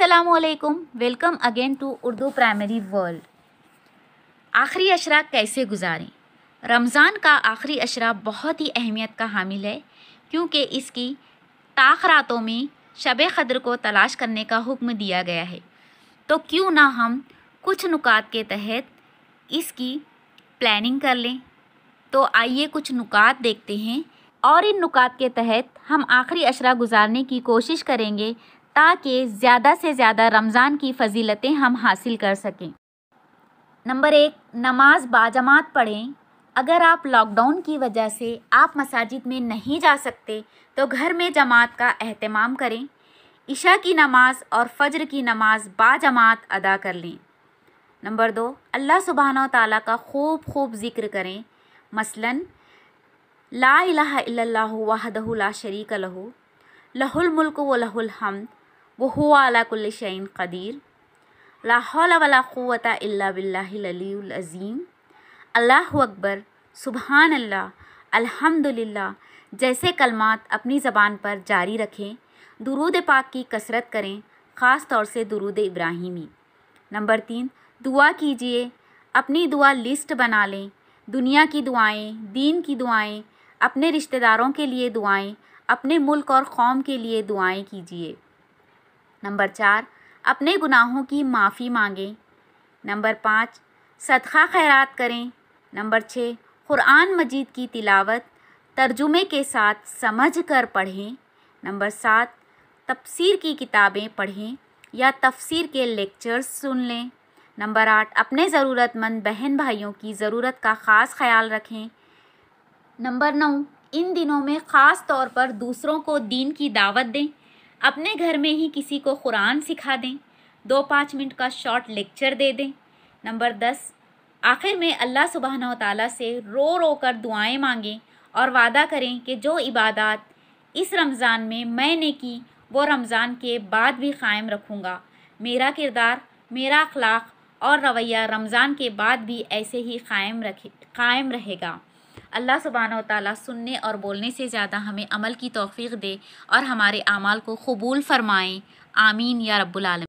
अस्सलामुअलैकुम, welcome again to Urdu primary world. आखिरी अशरा कैसे गुजारें। रमज़ान का आखिरी अशरा बहुत ही अहमियत का हामिल है, क्योंकि इसकी ताख़ रातों में शब क़द्र को तलाश करने का हुक्म दिया गया है। तो क्यों ना हम कुछ नुकात के तहत इसकी प्लानिंग कर लें। तो आइए कुछ नुकात देखते हैं और इन नुकात के तहत हम आखिरी अशरा गुजारने की कोशिश करेंगे, ताकि ज़्यादा से ज़्यादा रमज़ान की फ़जीलतें हम हासिल कर सकें। नंबर 1, नमाज बाजमात पढ़ें। अगर आप लॉकडाउन की वजह से आप मसाजिद में नहीं जा सकते तो घर में जमात का एहतमाम करें। इशा की नमाज और फ़ज्र की नमाज बाजमात अदा कर लें। नंबर 2, अल्लाह सुब्हानहू तआला का खूब ज़िक्र करें। मसलन ला इलाहा इल्लल्लाहु वहदहु ला शरीका लहू लहुल मुल्कु व लहुल हम्द व हुवा अला कुल्लि शैइन क़दीर, ला हौला वला कुव्वता इल्ला बिल्लाहिल अलीयुल अज़ीम, अल्लाहु अकबर, सुबहान अल्लाह, अल्हम्दुलिल्लाह जैसे कलमात अपनी ज़बान पर जारी रखें। दुरूद पाक की कसरत करें, ख़ास तौर से दुरूद इब्राहिमी। नंबर 3, दुआ कीजिए। अपनी दुआ लिस्ट बना लें। दुनिया की दुआएं, दीन की दुआएं, अपने रिश्तेदारों के लिए दुआएं, अपने मुल्क और कौम के लिए दुआएं कीजिए। नंबर 4, अपने गुनाहों की माफ़ी मांगें। नंबर 5, सदका खैरात करें। नंबर 6, कुरान मजीद की तिलावत तर्जुमे के साथ समझ कर पढ़ें। नंबर 7, तफसीर की किताबें पढ़ें या तफसीर के लेक्चर्स सुन लें। नंबर 8, अपने ज़रूरतमंद बहन भाइयों की ज़रूरत का ख़ास ख्याल रखें। नंबर 9, इन दिनों में ख़ास तौर पर दूसरों को दीन की दावत दें। अपने घर में ही किसी को कुरान सिखा दें। 2-5 मिनट का शॉर्ट लेक्चर दे दें। नंबर 10, आखिर में अल्लाह सुब्हानहू तआला से रो रो कर दुआएं मांगें और वादा करें कि जो इबादत इस रमज़ान में मैंने की वो रमज़ान के बाद भी क़ायम रखूँगा। मेरा किरदार, मेरा अखलाक और रवैया रमज़ान के बाद भी ऐसे ही कायम रहेगा। अल्लाह सुब्हानहू तआला सुनने और बोलने से ज़्यादा हमें अमल की तौफ़ीक़ दे और हमारे आमाल को कबूल फ़रमाएँ। आमीन या रब्बुल आलमीन।